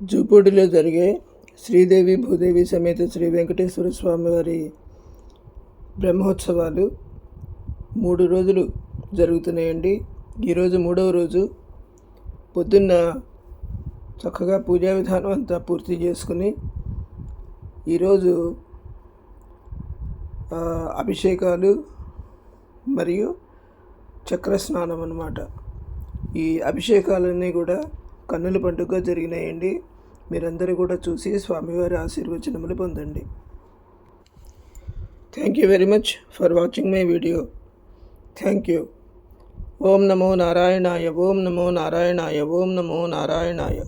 జూపూడిలో జరిగే శ్రీదేవి భూదేవి సమేత శ్రీ వెంకటేశ్వర స్వామి వారి బ్రహ్మోత్సవాలు 3 రోజులు జరుగుతున్నాయండి. ఈరోజు 3వ రోజు. పొద్దున్న చక్కగా పూజా విధానం అంతా పూర్తి చేసుకుని ఈరోజు అభిషేకాలు మరియు చక్ర స్నానం అన్నమాట. ఈ అభిషేకాలన్నీ కూడా కన్నుల పండుగ జరిగినాయండి. మీరందరూ కూడా చూసి స్వామివారి ఆశీర్వచనములు పొందండి. Thank you very much for watching my video. Thank you. ఓం నమో నారాయణాయ, ఓం నమో నారాయణాయ, ఓం నమో నారాయణాయ.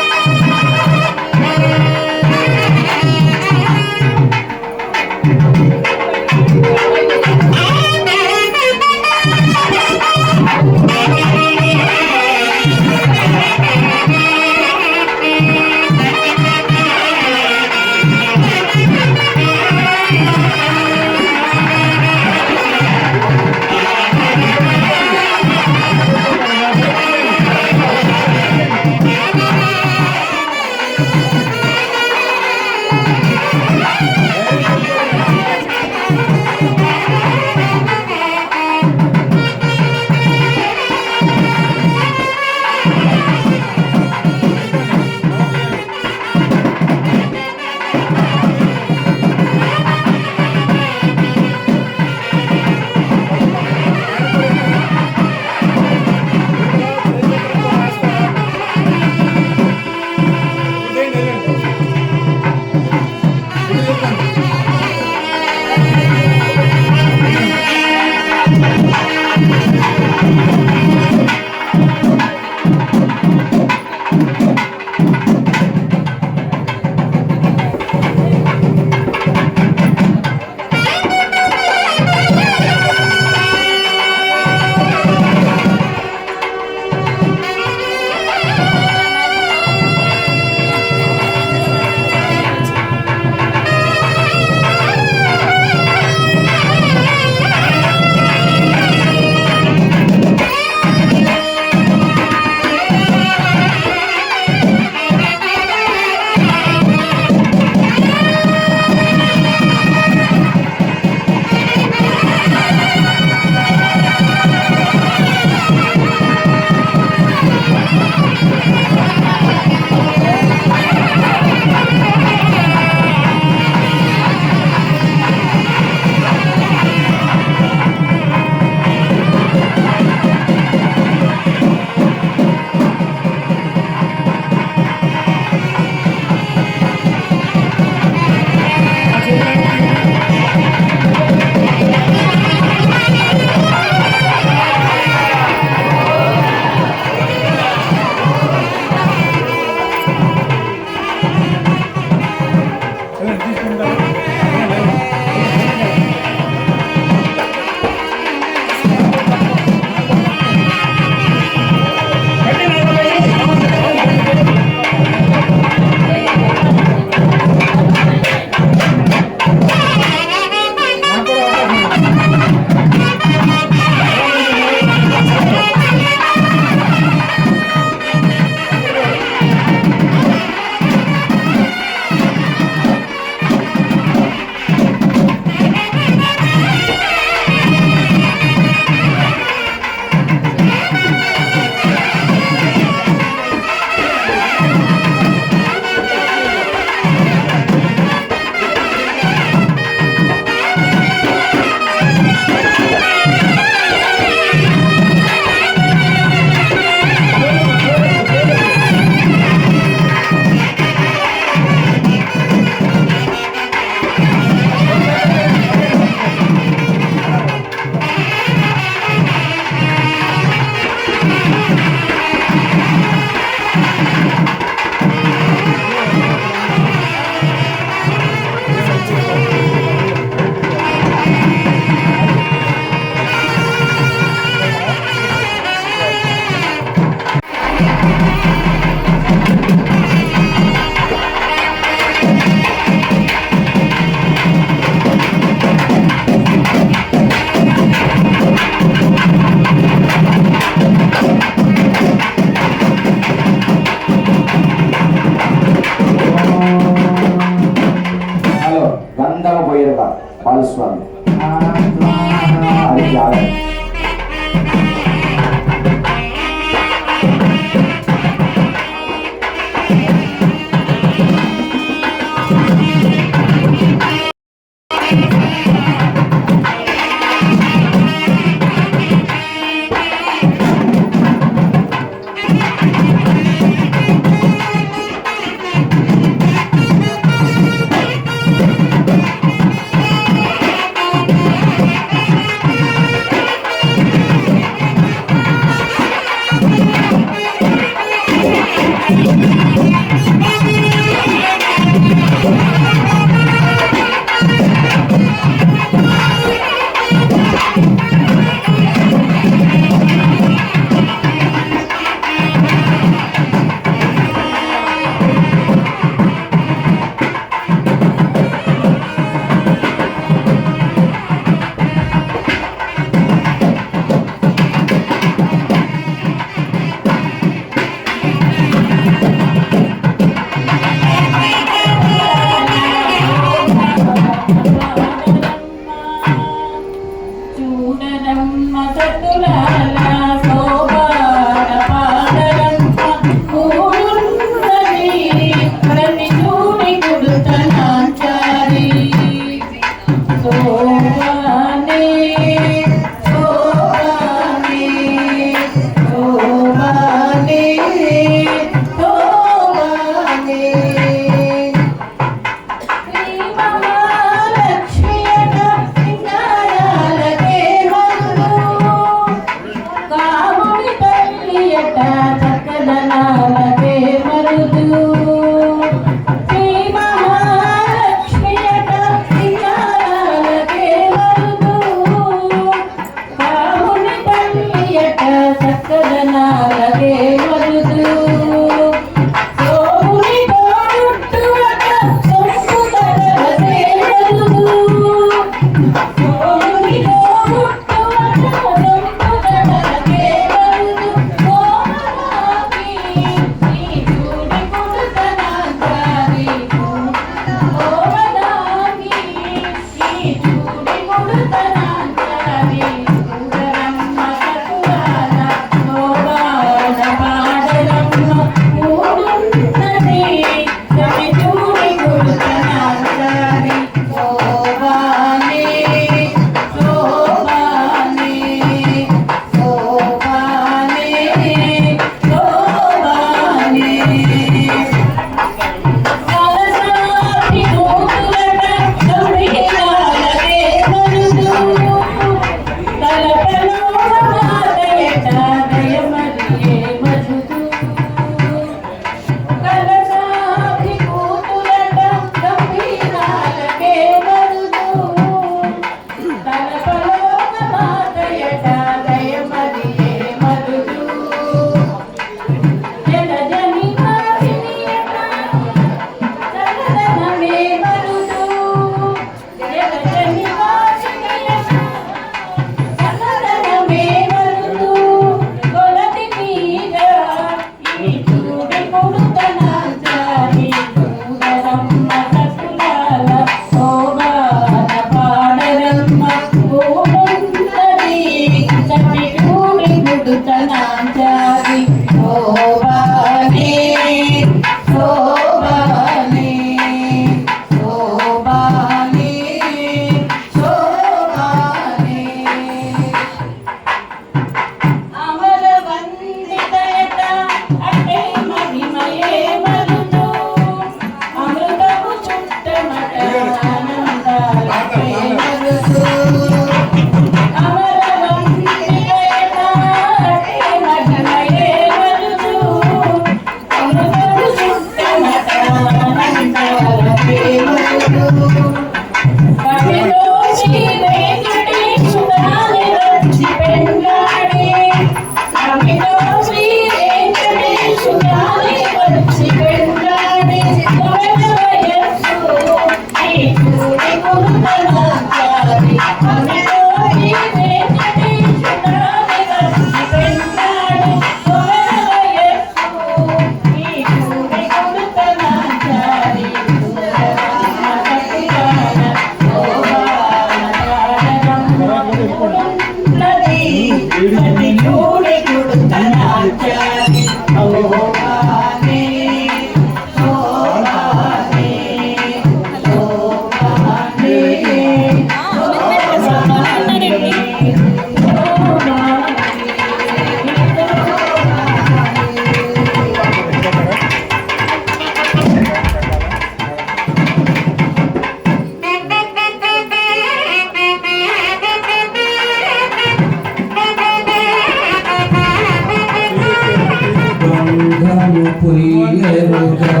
గంధము పొయ్యరుగా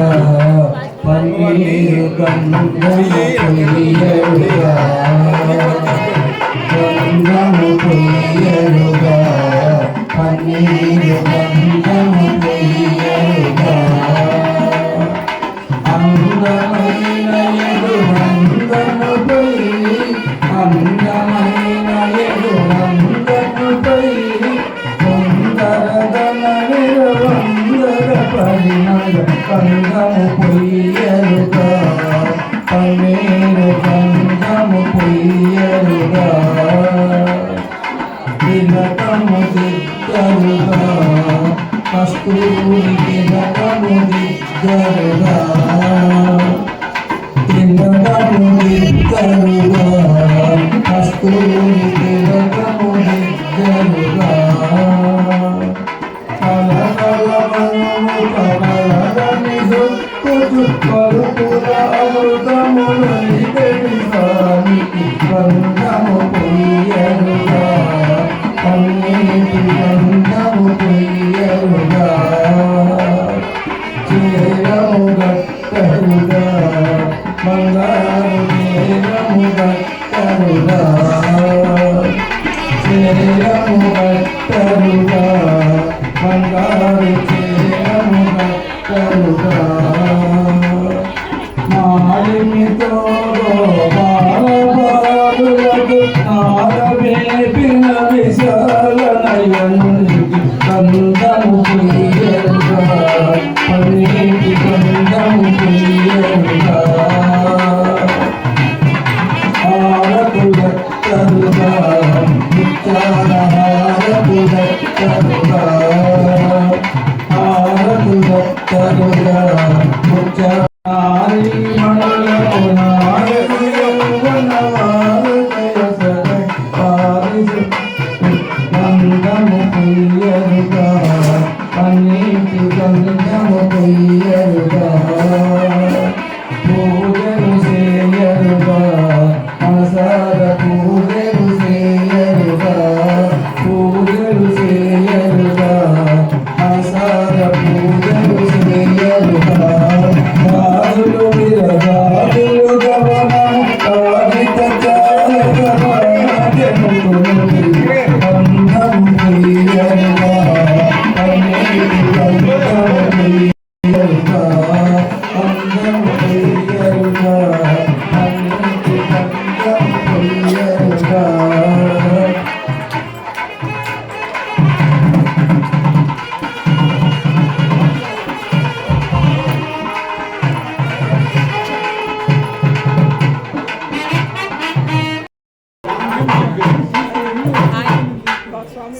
పన్నీరు గంధము పొయ్యరుగా గంధము పొయ్యరుగా పన్నీరు గంధము పొయ్యరుగా అందమైన ఎదురందముపై అందమైన ఎదురందముపై గంధము పొయ్యరుగా పన్నీరు గంధము పొయ్యరుగా తిలకము దిగ్గరుగా కస్తూరి తిలకము దిగ్గరుగా తిలకము దిగ్గరుగా కస్తూరి తిలకము దిగ్గరుగా గంధము పొయ్యరుగా పన్నీటి గంధము పొయ్యరుగా చేరము గట్టరుగా బంగారు చేరము గట్టరుగా చేరము గట్టరుగా బంగారు చేరము గట్టరుగా మాలిమితో బాలబాలులకు నారవేపిన విశాల నయనునికి గంధము పొయ్యరుగా పన్నీటి గంధము పొయ్యరుగా హారపు దట్టరుగా ముత్యాల హారపు దట్టరుగా హారపు దట్టరుగా ముత్యాల గంధము పొయ్యరుగా పన్నీటి గంధము పొయ్యరుగా పూజలు చేయరుగా మనసార పూజలు చేయరుగా పూజలు చేయరుగా మనసార పూజలు చేయరుగా రాజులు విరగాజులు గమన కాగిత గంధము పొయ్యరుగా పన్నీటి గంధము పొయ్యరుగా గంధము పొయ్యరుగా పన్నీటి గంధము పొయ్యరుగా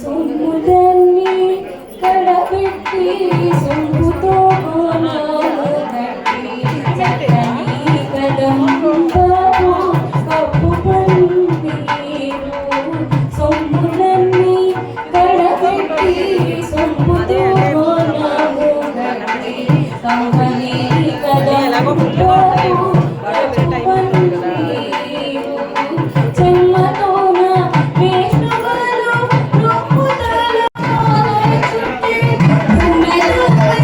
సొమ్ములన్నీ కడబెట్టి సొమ్ముతో కొనాలు కట్టి చక్కని కదంబపు కప్పు పన్నీరు సొమ్ములన్నీ కడబెట్టి సొమ్ముతో కొనాలు కట్టి కమ్మని కదంబపు కప్పు పన్నీరు చెమ్మతోన వేష్ణువులు రొమ్ముతలు చుట్టి తుమ్మెదపై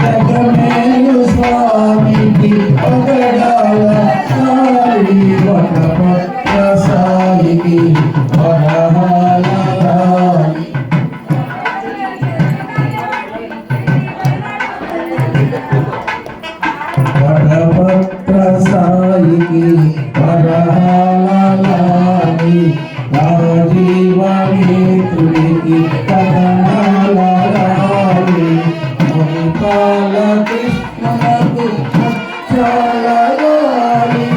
జగమేలు స్వామికి పగడాల సాయి వటపత్ర సాయికి వరహాల రాయి వటపత్ర సాయికి వరహాల రాయి రాజీవనేత్రుడికి కథనాల రాయి మునిపాల కృష్ణునకు ముత్యాల రాయి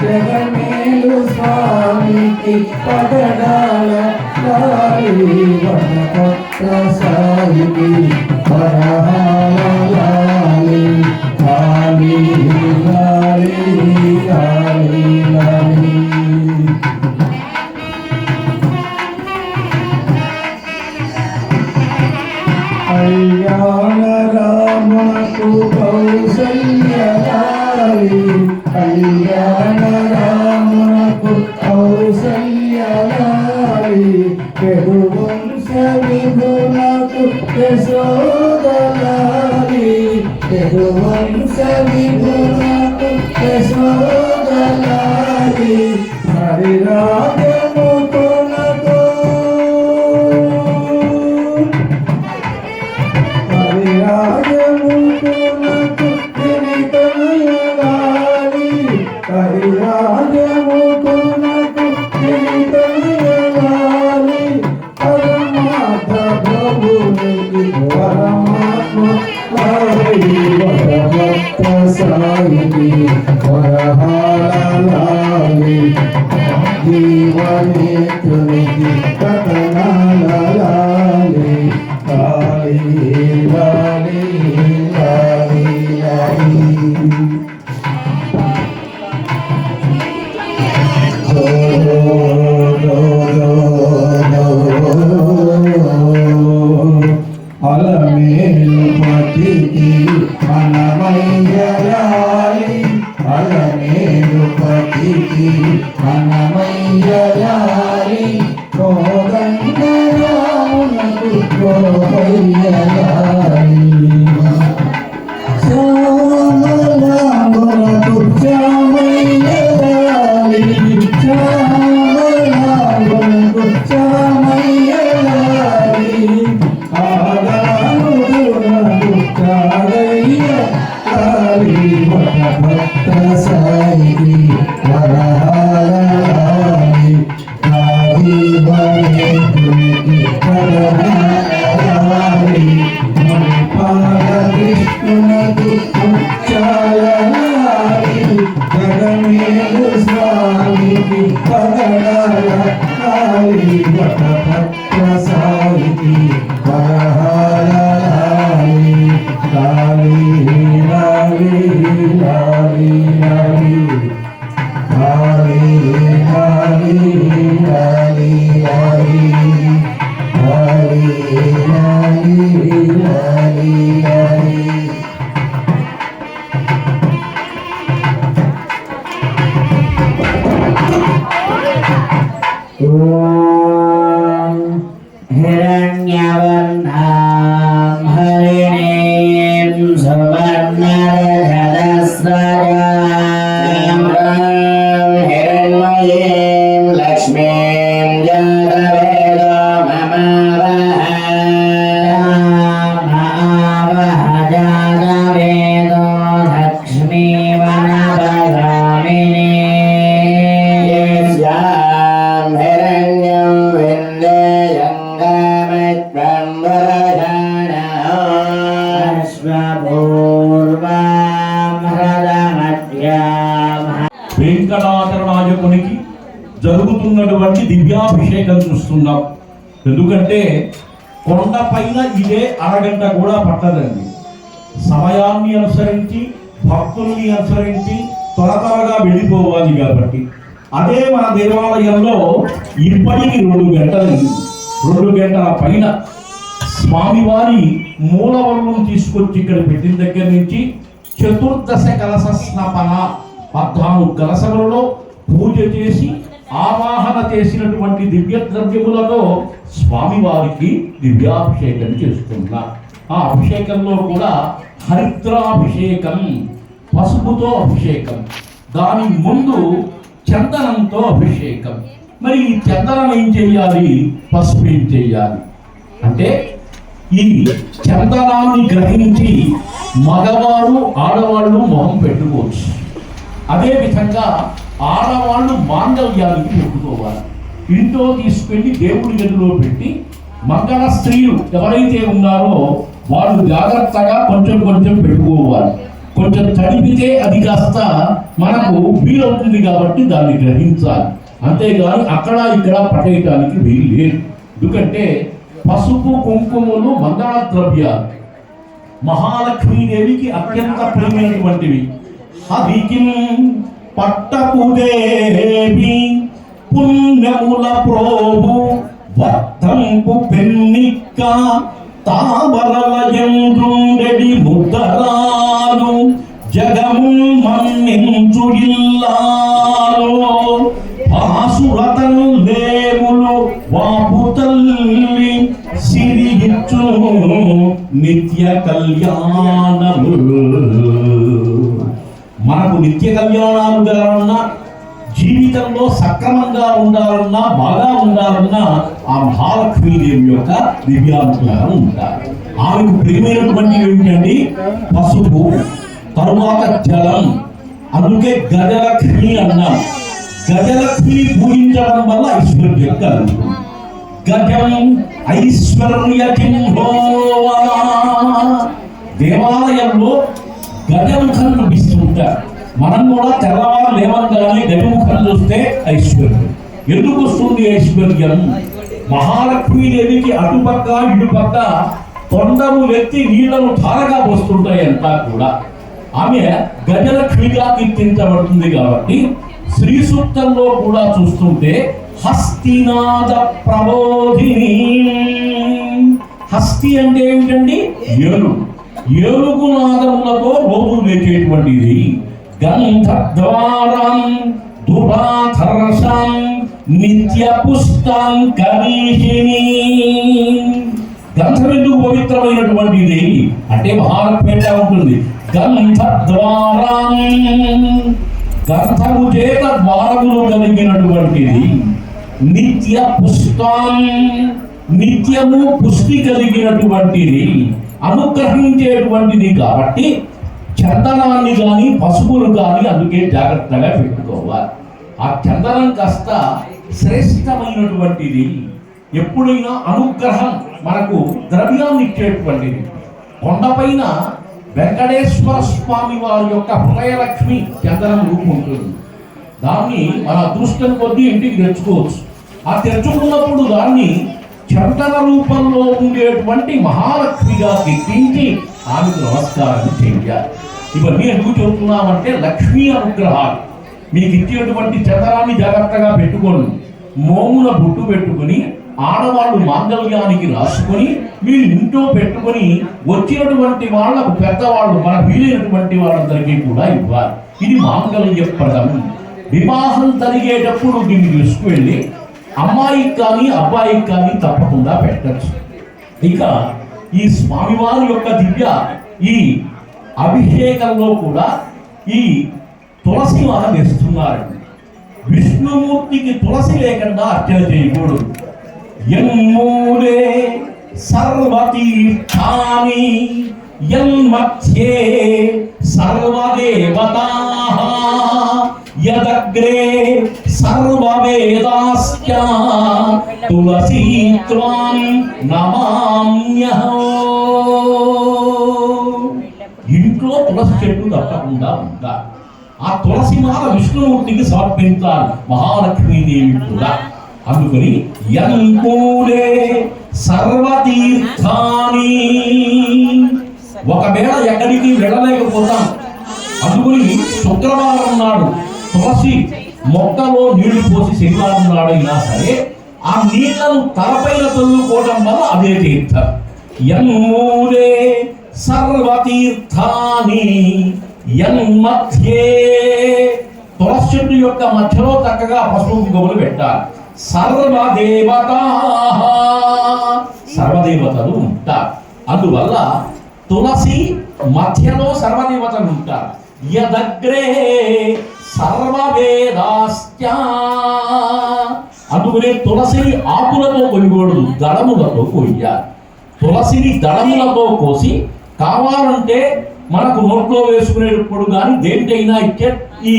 జగమేలు స్వామికి పగడాల రాయి వటపత్ర సాయికి వరహాల రాయి లాలి లాలి లాలి లాలి కళ్యాణ రామకు కౌసల్యలాలి కళ్యాణ రామకు కౌసల్యలాలి యదువంశ విభునకు యశోదలాలి యదువంశ విభునకు యశోదలాలి హరిరాజముకునకు హరిరాజముకునకు గిరితనయలాలి హరిరాజముకునకు గిరితనయలాలి పరమాత్మ ప్రభునికి పరమాత్మ లాలి వరభక్త సాయికి వరహాల లాలి జీవనేత్రునికి కథనాల లాలి లాలి లాలి లాలి లాలి జో జో జో అలమేలు పతికి మనమయ్యలాలి అలమేలు పతికి మనమయ్యలాలి కోదండరామునకు గోపయ్యలాలి శ్యామలాంబునకు శ్యామయ్యలాలి శ్యామలాంబునకు శ్యామయ్యలాలి ఆగానునకు చాగయ్యలాలి వటపత్ర సాయికి వరహాల రాజీవనేత్రునికి కథనాలి మునిపాల కృష్ణునకు ముత్యాలలాలి జగమేలు స్వామికి పగడాల లాలి వటపత్ర సాయికి వరహాల లాలి లాలి లాలి లాలి లాలి లాలి లాలి లాలి లాలి లాలి లాలి లాలి ఓం హిరణ్యవర్ణాం హరిణీం సువర్ణరజతస్రజాం హిరణ్మయీం లక్ష్మీం జాతవేదో మమావహ జాతవేదో లక్ష్మీవనపగామినీ యస్యాం హిరణ్యం విందేయంగమిత్రం వరజానః అశ్వపూర్వాం హ్రదమధ్యాం వెంకటాచలనాయకునికి జరుగుతున్నటువంటి దివ్యాభిషేకం చూస్తున్నాం. ఎందుకంటే కొండపైన ఇదే అరగంట కూడా పట్టదండి. సమయాన్ని అనుసరించి భక్తుల్ని అనుసరించి త్వరగా వెళ్ళిపోవాలి కాబట్టి. అదే మన దేవాలయంలో ఇప్పటికి 2 గంటలైంది. 2 గంటల పైన స్వామివారి మూలవరం తీసుకొచ్చి ఇక్కడ పెట్టిన దగ్గర నుంచి చతుర్దశ కలశ స్నాపన 14 కలశములలో పూజ చేసి ఆవాహన చేసినటువంటి దివ్య ద్రవ్యములతో స్వామివారికి దివ్యాభిషేకం చేస్తున్నారు. ఆ అభిషేకంలో కూడా హరిద్రాభిషేకం, పసుపుతో అభిషేకం, దాని ముందు చందనంతో అభిషేకం. మరి ఈ చందనం ఏం చెయ్యాలి, పసుపు ఏం చెయ్యాలి అంటే, ఈ చందనాన్ని గ్రహించి మగవాళ్ళు ఆడవాళ్ళు మొహం పెట్టుకోవచ్చు. అదేవిధంగా ఆడవాళ్ళు మాంగళ్యానికి పెట్టుకోవాలి. ఇంట్లో తీసుకెళ్లి దేవుడి గదిలో పెట్టి మంగళ స్త్రీలు ఎవరైతే ఉన్నారో వాళ్ళు జాగ్రత్తగా కొంచెం కొంచెం పెట్టుకోవాలి. కొంచెం తడిపితే అది కాస్త మనకు వీలవుతుంది కాబట్టి దాన్ని గ్రహించాలి. అంతేగాని అక్కడ ఇక్కడ పట్టేయటానికి వీలు లేదు. ఎందుకంటే పసుపు కుంకుమలు మంగళ ద్రవ్యాలు మహాలక్ష్మీదేవికి అత్యంత ప్రియమైనటువంటివి. హరికి పట్టపుదేవి పుణ్యముల ప్రోభు వర్తంపు పెన్నిక్క తామరలయంద్రుండెడి ముద్దరాలు జగము మన్నించు ఇల్లాలు పాసురతను దేవులు వాపు తల్లి సిరిగిచ్చు నిత్య కళ్యాణము. మనకు నిత్య కళ్యాణాలు జరగాలన్నా, జీవితంలో సక్రమంగా ఉండాలన్నా, బాగా ఉండాలన్నా ఆ మహాలక్ష్మీదేవి యొక్క దివ్యానుగ్రహం ఉండాలి. ఆమెకు ప్రియమైనటువంటి ఏమిటండి, పసుపు, తరువాత జలం. అందుకే గజలక్ష్మి అన్నాం. గజలక్ష్మి పూజించడం వల్ల ఐశ్వర్యం కలుగుతుంది. గజం ఐశ్వర్య కింభోవా. దేవాలయంలో గజముఖం చూపిస్తుంటారు. మనం కూడా తెల్లవారు లేవంగానే గజముఖం చూస్తే ఐశ్వర్యం. ఎందుకు వస్తుంది ఐశ్వర్యం? మహాలక్ష్మీదేవికి అటుపక్క ఇటుపక్క తొండము ఎత్తి నీళ్లను ధారగా పోస్తుంటాయంతా కూడా. ఆమె గజలక్ష్మిగా కీర్తించబడుతుంది కాబట్టి శ్రీ సూక్తంలో కూడా చూస్తుంటే హస్తినాద ప్రబోధిని. హస్తి అంటే ఏమిటండి? ఏనుగు. ఏనుగు నాదములతో రోజు లేచేటువంటిది. గంధద్వారం దురాధర్షం నిత్య పుష్టం కరీషిణి. గంధం ఎందుకు పవిత్రమైనటువంటిది అంటే మహాలక్ష్మి ఉంటుంది. గంధద్వారం, గంధము చేత ద్వారములు కలిగినటువంటిది. నిత్య పుష్టం, నిత్యము పుష్టి కలిగినటువంటిది, అనుగ్రహించేటువంటిది. కాబట్టి చందనాన్ని కానీ పసుపులు కానీ అందుకే జాగ్రత్తగా పెట్టుకోవాలి. ఆ చందనం కాస్త శ్రేష్టమైనటువంటిది. ఎప్పుడైనా అనుగ్రహం మనకు ద్రవ్యాన్ని ఇచ్చేటువంటిది. కొండపైన వెంకటేశ్వర స్వామి వారి యొక్క హృదయలక్ష్మి చందనం రూపం ఉంటుంది. దాన్ని మన అదృష్టం కొద్దీ ఇంటికి తెచ్చుకోవచ్చు. ఆ తెచ్చుకున్నప్పుడు దాన్ని చందన రూపంలో ఉండేటువంటి మహాలక్ష్మిగా కీర్తించి ఆమెకు నమస్కారం చేయాలి. ఇవన్నీ ఎందుకు చెబుతున్నామంటే లక్ష్మీ అనుగ్రహాలు. మీకు ఇచ్చేటువంటి చందనాన్ని జాగ్రత్తగా పెట్టుకోండి. మోమున బొట్టు పెట్టుకుని ఆడవాళ్ళు మాంగళ్యానికి రాసుకొని మీరు ఇంట్లో పెట్టుకొని వచ్చినటువంటి వాళ్ళకు పెద్దవాళ్ళు మన వీలైనటువంటి వాళ్ళందరికీ కూడా ఇవ్వాలి. ఇది మాంగళ్యప్రదం. వివాహం జరిగేటప్పుడు దీన్ని తీసుకువెళ్ళి అమ్మాయికి కానీ అబ్బాయికి కానీ తప్పకుండా పెట్టచ్చు. ఇక ఈ స్వామివారి యొక్క దివ్య ఈ అభిషేకంలో కూడా ఈ తులసి మాల వేస్తున్నారండి. విష్ణుమూర్తికి తులసి లేకుండా అర్చన చేయకూడదు. యన్మూలే సర్వతీర్థాని యన్మధ్యే సర్వదేవతాః యదగ్రే సర్వవేదాశ్చ తులసీ త్వాం నమామ్యహం. ఇంట్లో తులసి చెట్టు తప్పకుండా ఉంటారు. ఆ తులసి మాల విష్ణుమూర్తికి సమర్పించాలి, మహాలక్ష్మీదేవి కూడా. అందుకని యన్మూలే సర్వతీర్థాని. ఒకవేళ ఎక్కడికి వెళ్ళలేకపోతాం, అందుకని శుక్రవారం నాడు తులసి మొక్కలో నీళ్లు పోసి శనివారం నాడైనా సరే ఆ నీళ్లను తలపైన చల్లుకోవడం వల్ల అదే తీర్థం. యన్మూలే సర్వతీర్థాని యన్మధ్యే. తులసి చెట్టు యొక్క మధ్యలో చక్కగా పసుపు కుంకుమలు పెట్టాలి. సర్వదేవతలు ఉంటారు. అందువల్ల తులసి మధ్యలో సర్వదేవతలు ఉంటారు. యదగ్రే సర్వవేదాశ్చ, అందుకనే తులసిని ఆకులతో కొయ్యకూడదు, దళములతో కొయ్యాలి. తులసిని దళములతో కోసి కావాలంటే మనకు నోట్లో వేసుకునేటప్పుడు కానీ దేనికైనా ఇచ్చే ఈ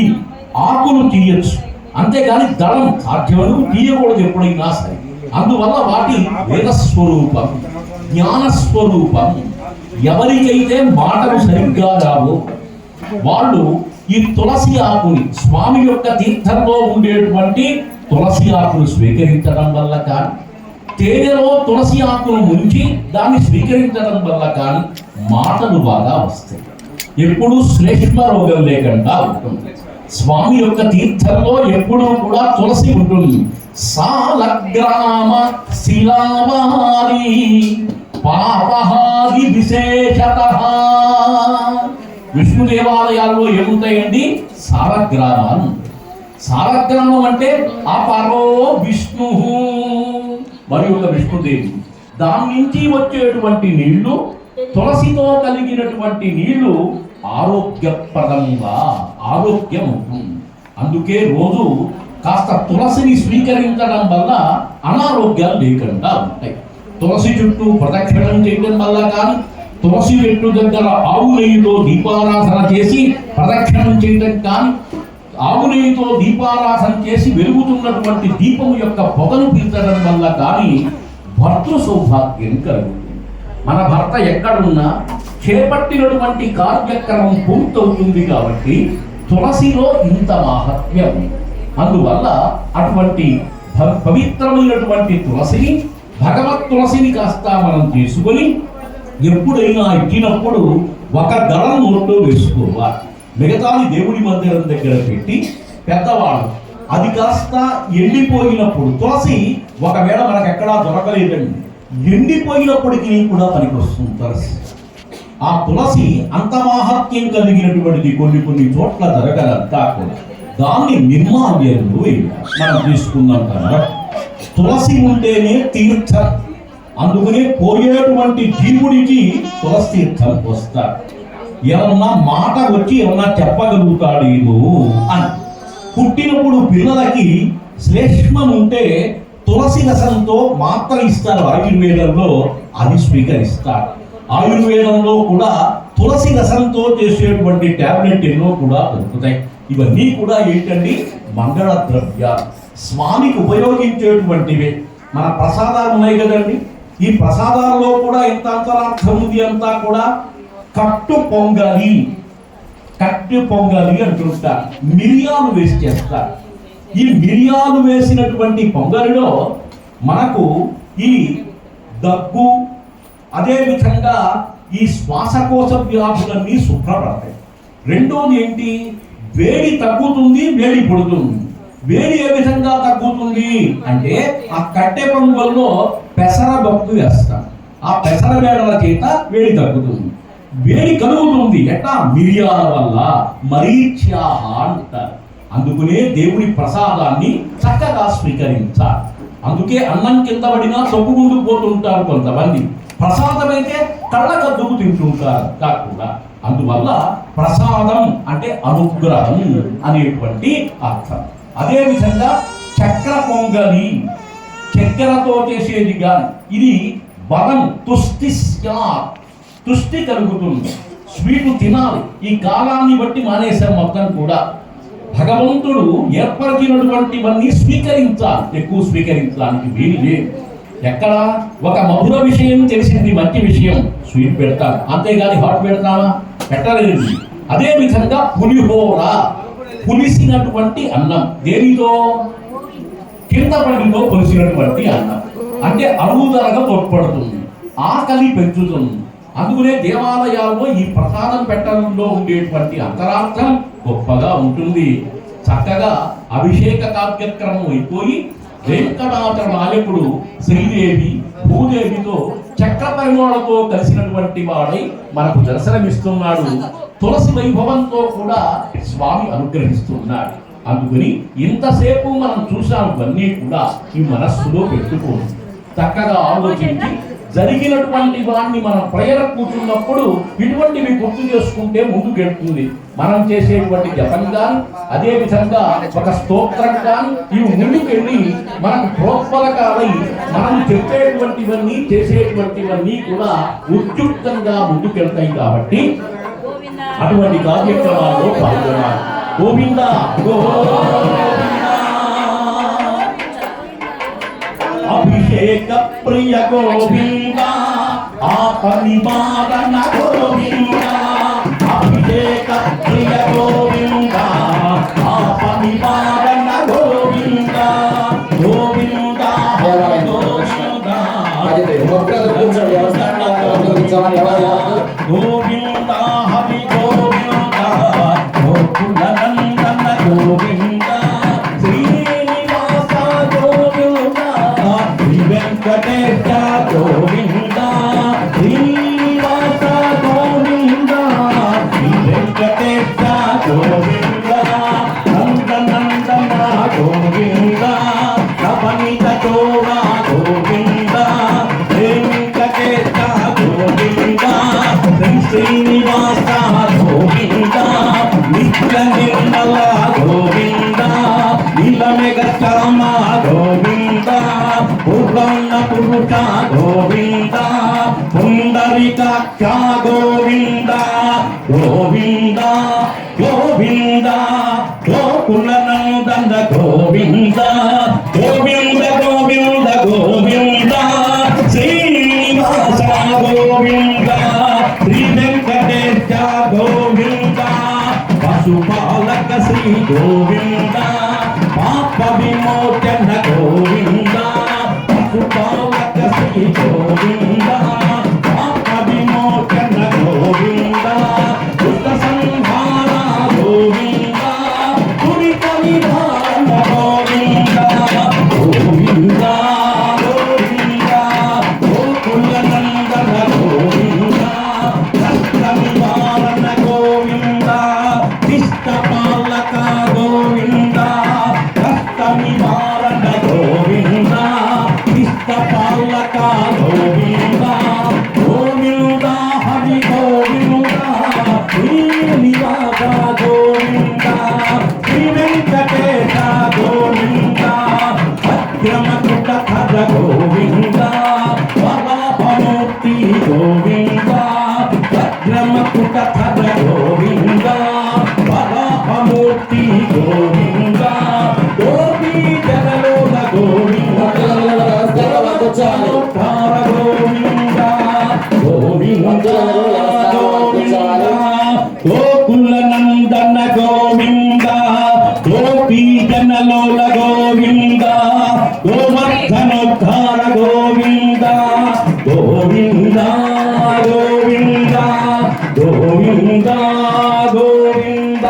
ఆకులు తీయచ్చు, అంతేగాని దళం సాధ్యమను తీయకూడదు ఎప్పుడైనా సరే. అందువల్ల వాటి వేదస్వరూపం, జ్ఞానస్వరూపం. ఎవరికైతే మాటలు సరిగ్గా రావో వాళ్ళు ఈ తులసి ఆకుని, స్వామి యొక్క తీర్థంలో ఉండేటువంటి తులసి ఆకును స్వీకరించడం వల్ల కానీ, తేనెలో తులసి ఆకును ముంచి దాన్ని స్వీకరించడం వల్ల కానీ మాటలు బాగా వస్తాయి. ఎప్పుడూ శ్లేష్మ రోగం లేకుండా ఉంటుంది. స్వామి యొక్క తీర్థంలో ఎప్పుడూ కూడా తులసి ఉంటుంది. సాలగ్రామ శిలావారి పాపహాది విశేషతః. విష్ణు దేవాలయాల్లో ఏముంటాయండి? సాలగ్రామాలు. సాలగ్రామం అంటే అపరో విష్ణు, మరి ఒక విష్ణుదేవి. దాని నుంచి వచ్చేటువంటి నీళ్లు, తులసితో కలిగినటువంటి నీళ్లు ఆరోగ్యప్రదంగా ఆరోగ్యం ఉంటుంది. అందుకే రోజు కాస్త తులసిని స్వీకరించడం వల్ల అనారోగ్యాలు లేకుండా ఉంటాయి. తులసి చుట్టూ ప్రదక్షిణం చేయడం వల్ల కానీ, తులసి చెట్టు దగ్గర ఆవు నెయ్యితో దీపారాధన చేసి ప్రదక్షిణం చేయడం కానీ, ఆవు నెయ్యితో దీపారాధన చేసి వెలుగుతున్నటువంటి దీపం యొక్క పొగను పీల్చడం వల్ల కానీ భర్తృ సౌభాగ్యం కలుగుతుంది. మన భర్త ఎక్కడున్నా చేపట్టినటువంటి కార్యక్రమం పూర్తవుతుంది. కాబట్టి తులసిలో ఇంత మహత్యం. అందువల్ల అటువంటి పవిత్రమైనటువంటి తులసిని, భగవత్ తులసిని కాస్త మనం తీసుకొని ఎప్పుడైనా ఎక్కినప్పుడు ఒక దళం నోట్లో వేసుకోవాలి. మిగతాది దేవుడి మందిరం దగ్గర పెట్టి పెద్దవాళ్ళు అది కాస్త ఎండిపోయినప్పుడు, తులసి ఒకవేళ మనకు ఎక్కడా దొరకలేదండి, ఎండిపోయినప్పటికీ కూడా పనికి వస్తుంది తులసి. ఆ తులసి అంత మాహాత్మ్యం కలిగినటువంటిది. కొన్ని చోట్ల జరగదంతా కూడా దాన్ని నిర్మాల్యంలో మనం తీసుకుందాం కదా. తులసి ఉంటేనే తీర్థం. అందుకనే పోయేటువంటి జీవుడికి తులసి తీర్థం వస్తారు. ఏమన్నా మాట వచ్చి ఏమన్నా చెప్పగలుగుతాడేమో అని. పుట్టినప్పుడు పిల్లలకి శ్లేష్మం ఉంటే తులసి రసంతో మాత్ర ఇస్తారు ఆయుర్వేదంలో, అది స్వీకరిస్తారు. ఆయుర్వేదంలో కూడా తులసి రసంతో చేసేటువంటి టాబ్లెట్ ఎన్నో కూడా దొరుకుతాయి. ఇవన్నీ కూడా ఏంటండి? మంగళ ద్రవ్యాలు, స్వామికి ఉపయోగించేటువంటివే. మన ప్రసాదాలు ఉన్నాయి కదండి, ఈ ప్రసాదాల్లో కూడా ఎంత అంతరార్థం ఉంది. అంతా కూడా కట్టు పొంగలి అంటుంటారు. మిరియాలు వేసి చేస్తారు. ఈ మిరియాలు వేసినటువంటి పొంగలిలో మనకు ఈ దగ్గు, అదేవిధంగా ఈ శ్వాసకోశ వ్యాధులన్నీ శుభ్రపడతాయి. రెండోది ఏంటి? వేడి తగ్గుతుంది, వేడి పుడుతుంది. వేడి ఏ విధంగా తగ్గుతుంది అంటే ఆ కట్టె పొంగల్లో పెసరపప్పు వేస్తాం. ఆ పెసర వేడల చేత వేడి తగ్గుతుంది. వేడి కలుగుతుంది ఎట్లా? మిరియాల వల్ల. మరీచ్యాహ అంటారు. అందుకనే దేవుడి ప్రసాదాన్ని చక్కగా స్వీకరించాలి. అందుకే అన్నం కింద పడినా తొక్కు ముందుకు పోతుంటారు కొంతమంది. ప్రసాదం అయితే కళ్ళకద్దుకు తింటుంటారు కాకుండా. అందువల్ల ప్రసాదం అంటే అనుగ్రహం అనేటువంటి అర్థం. అదేవిధంగా చక్ర పొంగలి, చక్కెరతో చేసేది కానీ ఇది బలం, తుష్టి కలుగుతుంది. స్వీటు తినాలి. ఈ కాలాన్ని బట్టి మానేసాం మొత్తం కూడా. భగవంతుడు ఏర్పరిచినటువంటివన్నీ స్వీకరించాలి. ఎక్కువ స్వీకరించడానికి వీలు లేదు. ఎక్కడ ఒక మధుర విషయం తెలిసింది, మంచి విషయం, స్వీట్ పెడతాను, అంతేగాని హాట్ పెడతామా? పెట్టలేదు. అదే విధంగా పులిహోర, పులిసినటువంటి అన్నం. దేనితో? కింద పడితో పులిసినటువంటి అన్నం. అంటే అరుగుదలగా తోడ్పడుతుంది, ఆకలి పెంచుతుంది. అందుకనే దేవాలయాల్లో ఈ ప్రసాదం పెట్టడంలో ఉండేటువంటి అంతరార్థం గొప్పగా ఉంటుంది. చక్కగా అభిషేక కార్యక్రమం అయిపోయి వెంకటాచల నాయకుడు శ్రీదేవి భూదేవితో చక్ర పరిమళతో కలిసినటువంటి వాడై మనకు దర్శనమిస్తున్నాడు. తులసి వైభవంతో కూడా స్వామి అనుగ్రహిస్తున్నాడు. అందుకని ఇంతసేపు మనం చూసాం, ఇవన్నీ కూడా ఈ మనస్సులో పెట్టుకోండి. చక్కగా ఆలోచించి జరిగినటువంటి వాడిని మనం ప్రేయర్ కూర్చున్నప్పుడు ఇటువంటివి గుర్తు చేసుకుంటే ముందుకెళ్తుంది. మనం చేసేటువంటి జపం కానీ అదే విధంగా ఒక స్తోత్రం కానీ ఇవి ముందుకెళ్ళి మనకు ప్రోత్సాహకాలై మనం చెప్పేటువంటివన్నీ చేసేటువంటివన్నీ కూడా ఉద్యుక్తంగా ముందుకెళ్తాయి. కాబట్టి అటువంటి కార్యక్రమాల్లో పాల్గొనాలి. గోవింద అభిషేక ప్రియ గోవింద ఆపనివారణ గోవింద అభిషేక ప్రియ గోవింద ఆపనివారణ గోవింద గోవింద గోవింద గోవింద హరి గోవింద గోకుల నందన గోవింద శ్రీనివాస గోవింద శ్రీ వెంకటేశ గోవింద శ్రీనివాస గోవింద శ్రీ వెంకటేశ గోవింద నందనందన గోవింద నవనీత చోర గోవింద వెంకటేశ గోవింద శ్రీనివాస గోవింద నిత్య నిర్మల గోవింద నీలమేఘ శ్యామ గోవింద పూర్ణ పురుష గోవింద పుండరీకాక్ష గోవింద గోవింద గోవింద గోకుల నందన గోవింద గోవింద గోవింద గోవింద శ్రీనివాస గోవింద శ్రీ వెంకటేశ గోవింద పశుపాలక శ్రీ గోవింద పాప విమోచన గోవింద పశుపాలక శ్రీ గోవింద పాప విమోచన గోవింద దుష్ట సంహార గోవింద దురిత నివారణ గోవింద గోవింద గోవింద గోకుల నందన గోవింద కష్ట నివారణ గోవింద ఇష్టపాలక గోవింద కష్ట నివారణ గోవింద ఇష్టపాలక గోవింద గోవింద హరి గోవింద శ్రీనివాస గోవింద శ్రీ వెంకటేశ గోవింద అగ్రమకృత ఖర గోవింద వరాహమూర్తి గోవింద అగ్రమకృత ఖర గోవింద వరాహమూర్తి గోవింద గోపీ జనలోల గోవింద ఉద్ధార గోవింద గోవింద గోవింద గోకుల నందన గోవింద గోపీ జనలోల గోవింద గోవర్ధనోద్ధార గోవింద గోవింద గోవింద గోవింద గోవింద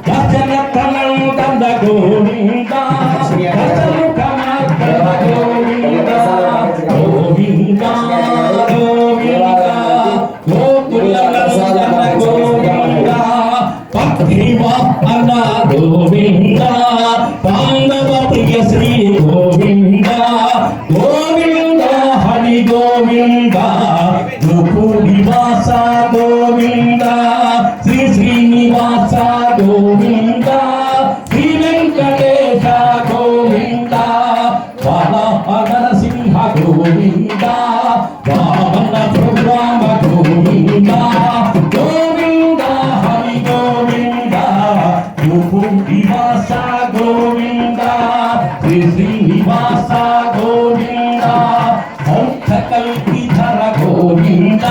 దశరథ నందన గోవింద దశముఖ నందన గోవింద గోవింద గోవింద గోకుల నందన గోవింద పద్మివాహన గోవింద పాండవ ప్రియ శ్రీ గోవింద గోవింద హరి గోవింద నివాస గోవింద శ్రీ శ్రీనివాస గోవింద శ్రీ వెంకటేశ గోవింద వాహన సింహ గోవింద వామన ప్రోగ్రామ గోవింద గోవింద హరి గోవింద నివాస గోవింద శ్రీ శ్రీనివాస గోవింద కల్పిధర గోవింద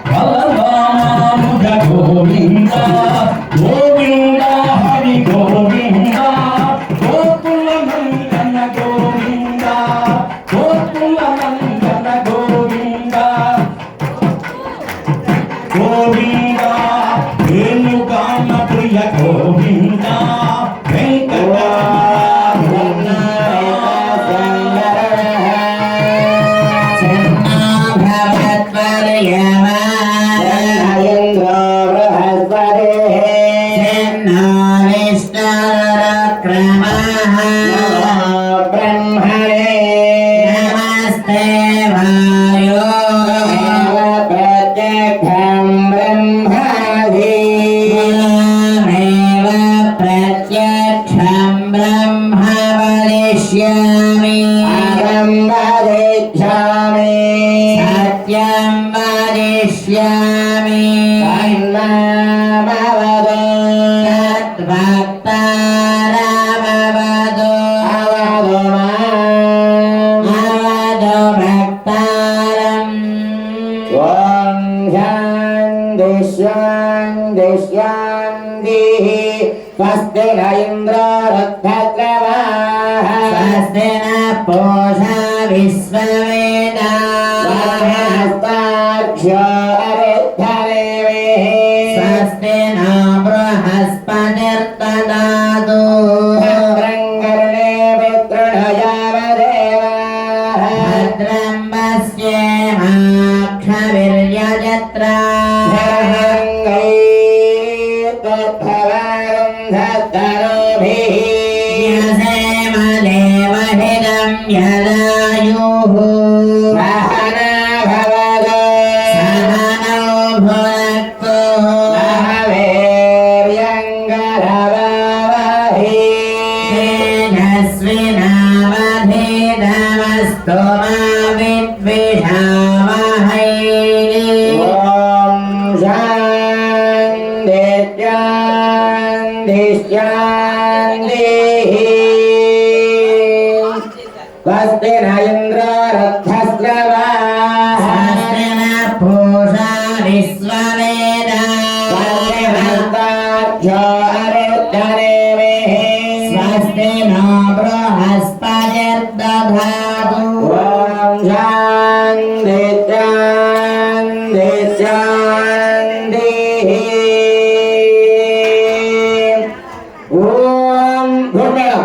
బలరామానుజ గోవింద గోవింద హరి గోవింద గోకుల నందన గోవింద గోకుల నందన గోవింద గోవింద వేణుగాన ప్రియ గోవింద వెంకట ब्रह्मणे नमस्ते वायो वदिष्यामि अहं वदिष्यामि सत्यं वदिष्यामि तन्मामवतु तद्भक्तारमवतु अवतु माम् अवतु भक्तारम् ॐ शान्ति शान्ति शान्तिः स्वस्ति न इन्द्रो रथद्रवाः स्वस्ति न पूषा विश्ववेदाः हस्ताक्षो अरिद्धदेवेः स्वस्ति न बृहस्पतिर्ददातु भद्रं कर्णेभिः शृणुयामदेवाः भद्रं पश्येमाक्षवीर्यजत्राः यसेमदेवहितं यदायुः सहना भवतु सहनौ भुनक्तु सह वीर्यङ्करवावहै तेजस्विनावधीतमस्तु मा विद्विषावहै ॐ शान्ति शान्ति शान्तिः स्वस्ति न इन्द्रो रथस्रवाः स्वस्ति न पूषा विश्ववेदाः स्वस्ति हस्ताक्षो अरिद्धदेवेः स्वस्ति नो बृहस्पतिर्दधातु ॐ शान्ति शान्ति शान्तिः ॐ घुटनं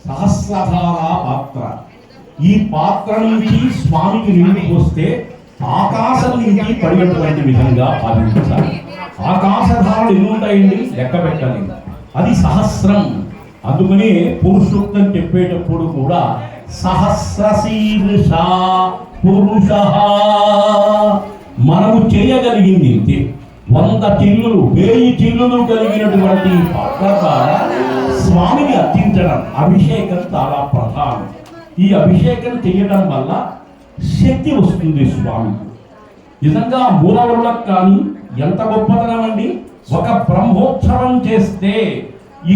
సహస్రధార పాత్ర. ఈ పాత్ర నుంచి స్వామికి నీళ్లు పోస్తే ఆకాశం నుంచి పడినటువంటి విధంగా భావించాలి. ఆకాశధారలు ఎన్ని ఉంటాయండి? లెక్క పెట్టలేదు. అది సహస్రం. అందుకనే పురుషోక్తం చెప్పేటప్పుడు కూడా సహస్రశీర్ష పురుష. మనము చేయగలిగింది ఇంతే. 100 చిల్లులు 1000 చిల్లులు కలిగినటువంటి పాత్ర ద్వారా స్వామిని అర్చించడం, అభిషేకం చాలా ప్రధానం. ఈ అభిషేకం చేయడం వల్ల శక్తి వస్తుంది స్వామికి. నిజంగా మూలవరులకు కానీ ఎంత గొప్పతనం అండి. ఒక బ్రహ్మోత్సవం చేస్తే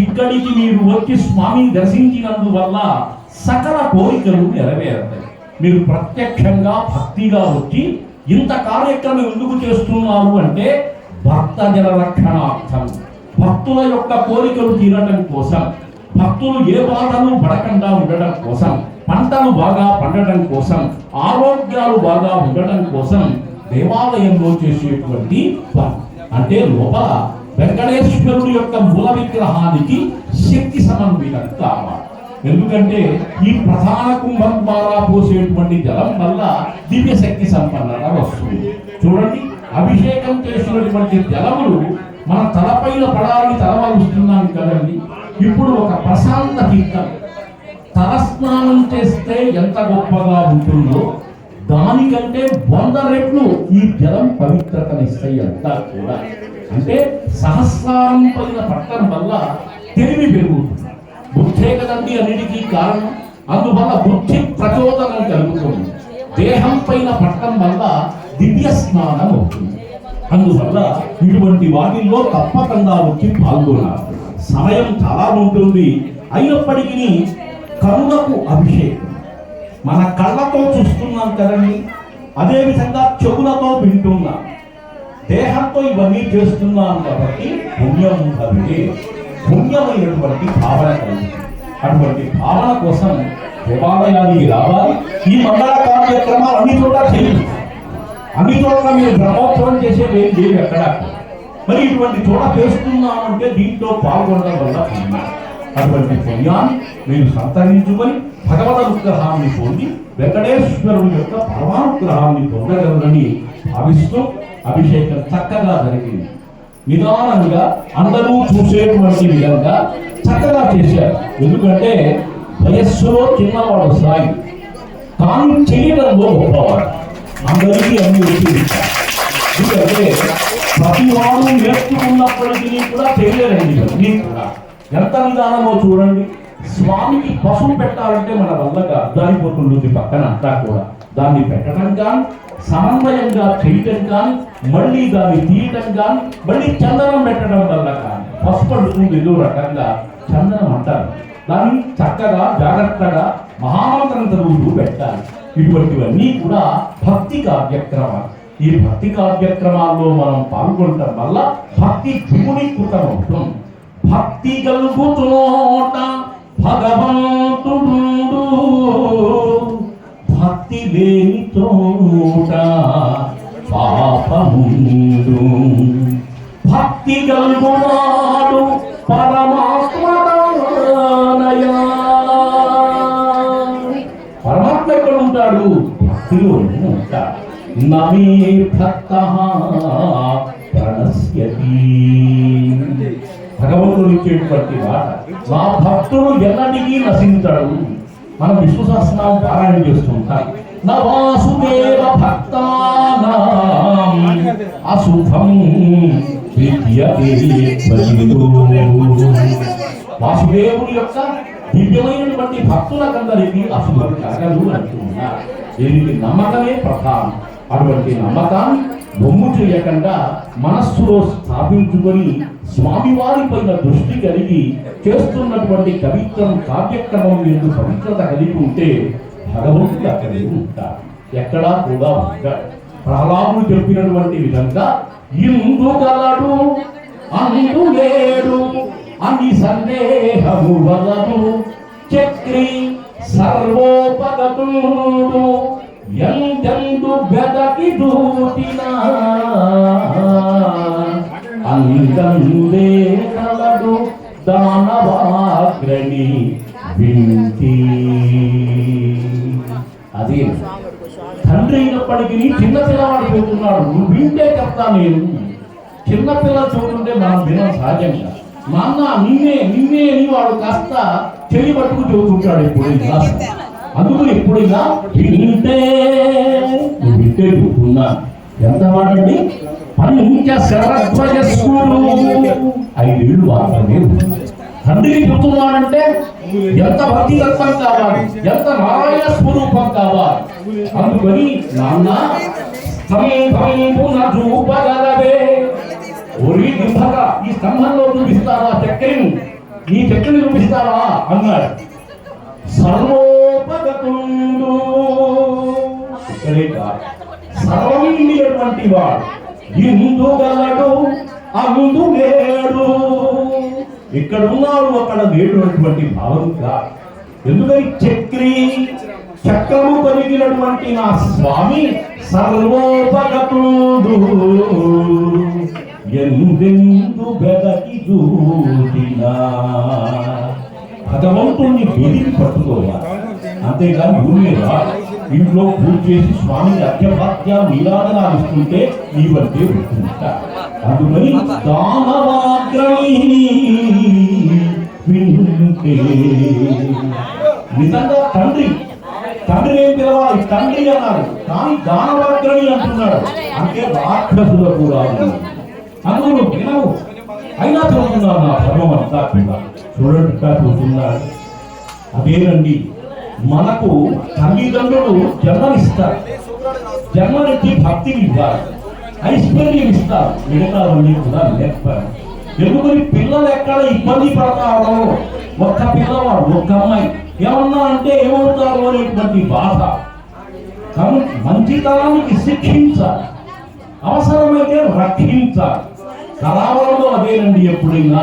ఇక్కడికి మీరు వచ్చి స్వామిని దర్శించినందువల్ల సకల కోరికలు నెరవేరుతాయి. మీరు ప్రత్యక్షంగా భక్తిగా వచ్చి ఇంత కార్యక్రమం ఎందుకు చేస్తున్నారు అంటే భక్త జన రక్షణార్థం, భక్తుల యొక్క కోరికలు తీరడం కోసం, భక్తులు ఏ బాధలు పడకుండా ఉండడం కోసం, పంటలు బాగా పండటం కోసం, ఆరోగ్యాలు బాగా ఉండటం కోసం దేవాలయంలో చేసేటువంటి అంటే లోపల వెంకటేశ్వరుడు యొక్క మూల విగ్రహానికి శక్తి సమన్వయం కావాలి. ఎందుకంటే ఈ ప్రధాన కుంభం ద్వారా పోసేటువంటి జలం వల్ల దివ్య శక్తి సంపన్నత వస్తుంది. చూడండి, అభిషేకం చేసినటువంటి జలములు మన తలపైన పడాలని తలవలుస్తున్నాం కదండి. ఇప్పుడు ఒక ప్రశాంత తీర్థం తలస్నానం చేస్తే ఎంత గొప్పగా ఉంటుందో దానికంటే 100 రెట్లు ఈ జలం పవిత్రతనిస్తాయి అంతా కూడా. అంటే సహస్రారం పైన పట్టడం వల్ల తెలివి పెరుగుతుంది. బుద్ధే కదండి అన్నిటికీ కారణం. అందువల్ల బుద్ధి ప్రచోదనం కలుగుతుంది. దేహం పైన పట్టడం వల్ల దివ్య స్నానం అవుతుంది. అందువల్ల ఇటువంటి వాటిల్లో తప్పకుండా వచ్చి పాల్గొనాలి. సమయం చాలా ఉంటుంది. అయినప్పటికీ కరుణకు అభిషేకం. మన కళ్ళతో చూస్తున్నాం కదండి, అదేవిధంగా చెవులతో వింటున్నాం, దేహంతో ఇవన్నీ చేస్తున్నాం కాబట్టి పుణ్యం కలిగే పుణ్యమైనటువంటి భావన కలిగి, అటువంటి భావన కోసం దేవాలయానికి రావాలి. ఈ మండల కార్యక్రమాలు అన్ని చోట్ల చేయాలి. అన్ని చోట్ల మీరు బ్రహ్మోత్సవం చేసేది ఏం లేదు ఎక్కడ. మరి ఇటువంటి చోట చేస్తున్నామంటే దీంట్లో పాల్గొనడం వల్ల పుణ్యం. అటువంటి పుణ్యాన్ని మీరు సంతరించుకొని భగవద్ అనుగ్రహాన్ని పొంది వెంకటేశ్వరుని యొక్క పరమానుగ్రహాన్ని పొందగలరని భావిస్తూ అభిషేకం చక్కగా జరిగింది. నిదానంగా అందరూ చూసేటువంటి విధంగా చక్కగా చేశారు. ఎందుకంటే వయస్సులో చిన్నవాడు సాయి, కానీ చేయడంలో గొప్పవాడు. అందరికీ అన్ని ఉపయోగించారు. ఎందుకంటే ప్రతి వాడు నేర్చుకున్నప్పటికీ కూడా తెలియదండి. ఇవన్నీ కూడా ఎంత నిదానమో చూడండి. స్వామికి పసుపు పెట్టాలంటే మన వల్లగా దారిపోతుంటుంది పక్కన అంతా కూడా. దాన్ని పెట్టడం కానీ, సమన్వయంగా చేయటం కానీ, మళ్ళీ దాన్ని తీయటం కానీ, మళ్ళీ చందనం పెట్టడం వల్ల కానీ పసుపు పడుతుంది. ఏదో రకంగా చందనం అంటారు. దాన్ని చక్కగా జాగ్రత్తగా మహామంత్రం చదువుతూ పెట్టాలి. ఇటువంటివన్నీ కూడా భక్తి కార్యక్రమాలు. ఈ భక్తి కార్యక్రమాల్లో మనం పాల్గొనటం వల్ల భక్తి ద్విగుణీకృతమవుతుంది. భక్తి కలుగుతోట భగవంతుడు, భక్తి లేని తోట పాపముందు. భక్తి కలుగువాడు పరమాత్మనయా. పరమాత్మ ఎక్కడ ఉంటాడు? భక్తిలో ఉంటాడు. నమే భక్త ప్రణశ్యతి. భగవంతుడు ఇచ్చేటువంటి మాట, నా భక్తుడు ఎన్నటికీ నశించాడు. మనం విష్ణు సహస్రనామం పారాయణ చేస్తుంటాం. నా వాసుదేవ భక్తానాం అశుభం విద్యతే. వాసుదేవుని యొక్క దివ్యమైనటువంటి భక్తులకందరికీ అశుభం కలగదు అంటున్నారు. దీనికి నమ్మకమే ప్రధానం. అటువంటి నమ్మకాన్ని బొమ్ము చేయకుండా మనస్సులో స్థాపించుకొని స్వామివారి పైన దృష్టి కలిగి చేస్తున్నటువంటి కవిత్వం కార్యక్రమం ఎందుకు పవిత్రత కలిగి ఉంటే భగవంతుడు అక్కడే ఉంటాడు, ఎక్కడా కూడా ఉంటాడు. ప్రహ్లాదుడు చెప్పినటువంటి విధంగా ఇందు గలడు అందు లేడు అని సందేహము వలదు, చక్రి సర్వోపగతుడు ఎంతెందు బెదకి దూటినా అందందే కలడు దానవాగ్రణి వింటి. అది తండ్రి అయినప్పటికీ చిన్న పిల్లవాడు చెబుతున్నాడు, నువ్వు వింటే చెప్తా. నేను చిన్నపిల్ల చూస్తుంటే మనం వినం సహజంగా. నాన్న నిన్నే నిన్నే అని వాడు కాస్త చెయ్యి పట్టుకు చెబుతుంటాడు ఎప్పుడైనా. అందుకు ఎప్పుడైనా వింటే నువ్వు వింటే చెబుతున్నా. ఎంత వాడండి? పంచ శరద్వయస్కుడు 5 ఏళ్ళు మాత్రమే. తండ్రికి చెబుతున్నాడంటే ఎంత భక్తితత్వం కావాలి, ఎంత నారాయణ స్వరూపం కావాలి. అందుకని నాన్న స్తంభంబున చూపగలవే, ఒరి దింపక ఈ స్తంభంలో చూపిస్తావా చక్కెని, ఈ చక్కెని చూపిస్తావా అన్నాడు. సర్వోపగతుండు, ఇక్కడే కాదు సర్వమిండినటువంటి వాడు. ఇందు గలడు అందు లేడు, ఇక్కడ ఉన్నాడు అక్కడ లేనటువంటి భావం కాదు. ఎందుకని చక్రి చక్రము కలిగినటువంటి నా స్వామి సర్వోపగతుడు ఎందెందు బెదకి దూటినా. భగవంతుణ్ణి బెదిరి పట్టుకోవాలి, అంతేగాని ఊరిలో ఇంట్లో పూజ చేసి స్వామిని అర్ఘ్యపాద్యాలు నీరాధనాలు ఇస్తుంటే నీవంటే వింటుంటా. అందుకని దానవాగ్రణి వింటే. నిజంగా తండ్రి ఏం పిలవాలి? తండ్రి అన్నారు, కానీ దానవాగ్రణి అంటున్నాడు. అంటే రాక్షసులకు రాదు. అందులో వినవు, అయినా చూస్తున్నారు నా ధర్మం అంతా కూడా. చూడండి చూస్తున్నాడు. అదేనండి, మనకు తల్లిదండ్రులు జన్మనిస్తారు, జన్మనిచ్చి భక్తిని ఇవ్వాలి, ఐశ్వర్యం ఇస్తారు, మిగతావన్నీ కూడా లేకపోయారు. ఎందుకని పిల్లలు ఎక్కడ ఇబ్బంది పడతారో ఒక్క పిల్లవాడు ఒక్క అమ్మాయి ఏమన్నా అంటే ఏమవుతారు అనేటువంటి బాధ. మంచితనానికి శిక్షించాలి, అవసరమైతే రక్షించాలి. కళావరంలో అదేనండి. ఎప్పుడైనా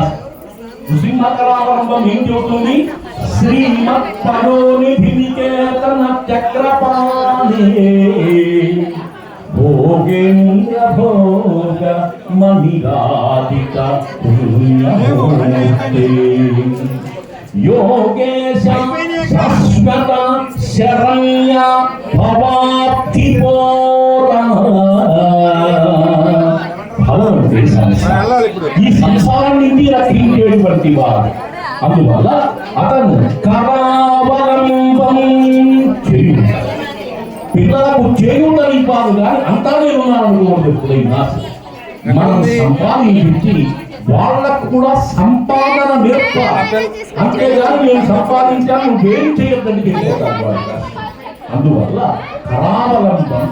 నృసింహ కళావరంలో ఏం చెబుతుంది? శ్రీమత్ పరోనిధి నికేతన చక్రపాణి భోగేంద్ర భోగ మణిరాధిక పుణ్యమూర్తి యోగేశ శాశ్వత శరణ్య భవాప్తి ఈ సంసారం నుంచి రక్షించేటువంటి వాడు. అందువల్ల అతను కరావలంబం చేయుంటాడు. పిల్లలకు చేయుండని వాడు కానీ అంతానే ఉన్నారనుకోండి. ఎప్పుడైనా మనం సంపాదించి వాళ్ళకు కూడా సంపాదన నేర్పాలి. అంతేగాని నేను సంపాదించాను నువ్వేం చేయొద్దని చెప్పేస్తాను వాళ్ళు. అందువల్ల కరావలంబం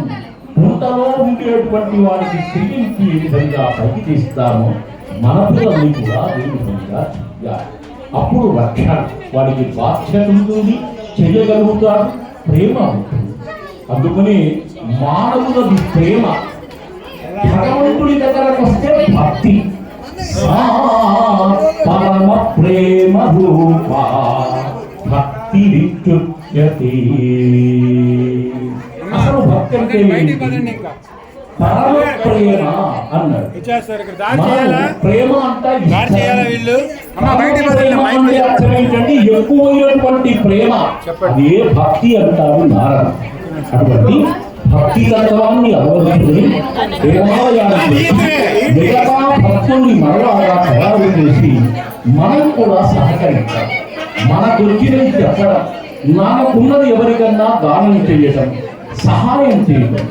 కుంటలో ఉండేటువంటి వాడికి తిరిగించి ఏ విధంగా పైకి తీస్తామో మన పిల్లల్ని కూడా ఏ విధంగా చెయ్యాలి. అప్పుడు రక్షణ, వాడికి బాధ్యత ఉంటుంది, చెయ్యగలుగుతాడు, ప్రేమ ఉంటుంది. అందుకని మానవులది ప్రేమ, భగవంతుడి దగ్గరకు వస్తే భక్తి. పరమ ప్రేమ రూప భక్తి విచ్యుత్యతే. అసలు భక్తి అంటే పరమ ప్రేమ అన్నాడు. ప్రేమ అంటే అర్థమేంటంటే ఎక్కువైనటువంటి ప్రేమ, అదే భక్తి అంటారు నారాయణ. అటువంటి భక్తి తత్వాన్ని అవలంబించి దేవాలయానికి మిగతా భక్తుల్ని మరలాగా తయారు చేసి మనం కూడా సహకరించాలి. మనకు వచ్చినది చెప్పడం, నాకున్నది ఎవరికన్నా దానం చేయడం, సహాయం చేయడం,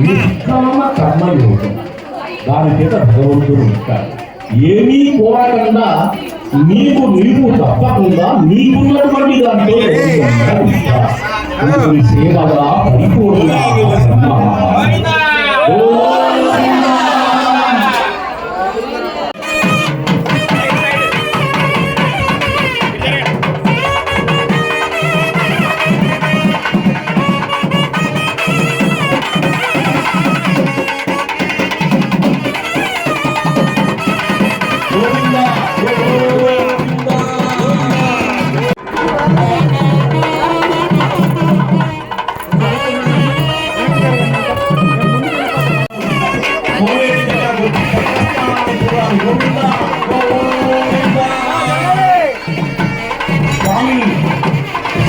నిష్కామ కర్మయోగం. దాని చేత భగవంతుడు ఉంటాడు. ఏమీ కోరకుండా నీవు తప్పకుండా నీకున్నటువంటి దాంట్లో సేవగా పరిపూర్ణ.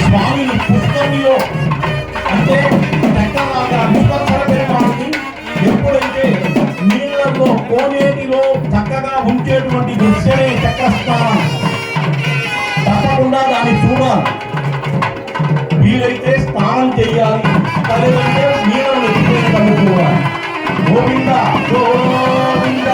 స్వామిని పుస్తకంలో అంటే చక్కలాగా ఎప్పుడైతే నీళ్లలో కోనేటిలో చక్కగా ఉంచేటువంటి దృశ్యమే చక్రస్థానం. తప్పకుండా దాన్ని చూడాలి. వీలైతే స్నానం చేయాలి, లేదంటే నీళ్ళను ఎత్తుకొని కనుక్కోవాలి. గోవింద గోవింద.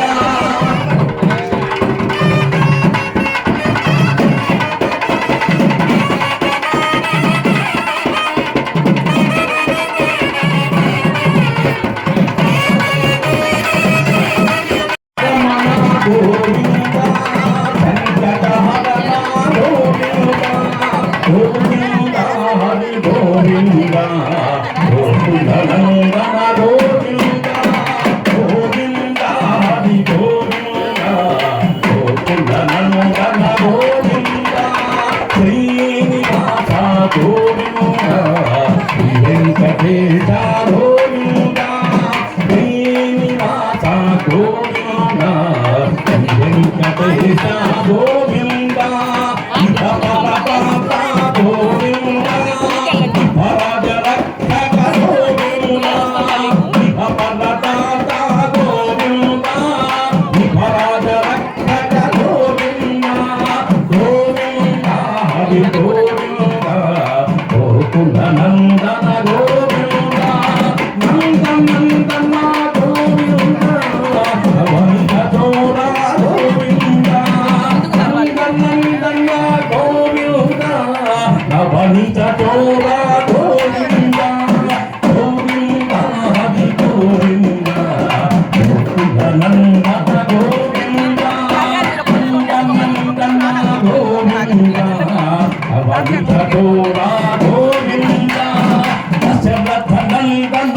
గోవింద దశరథ నందన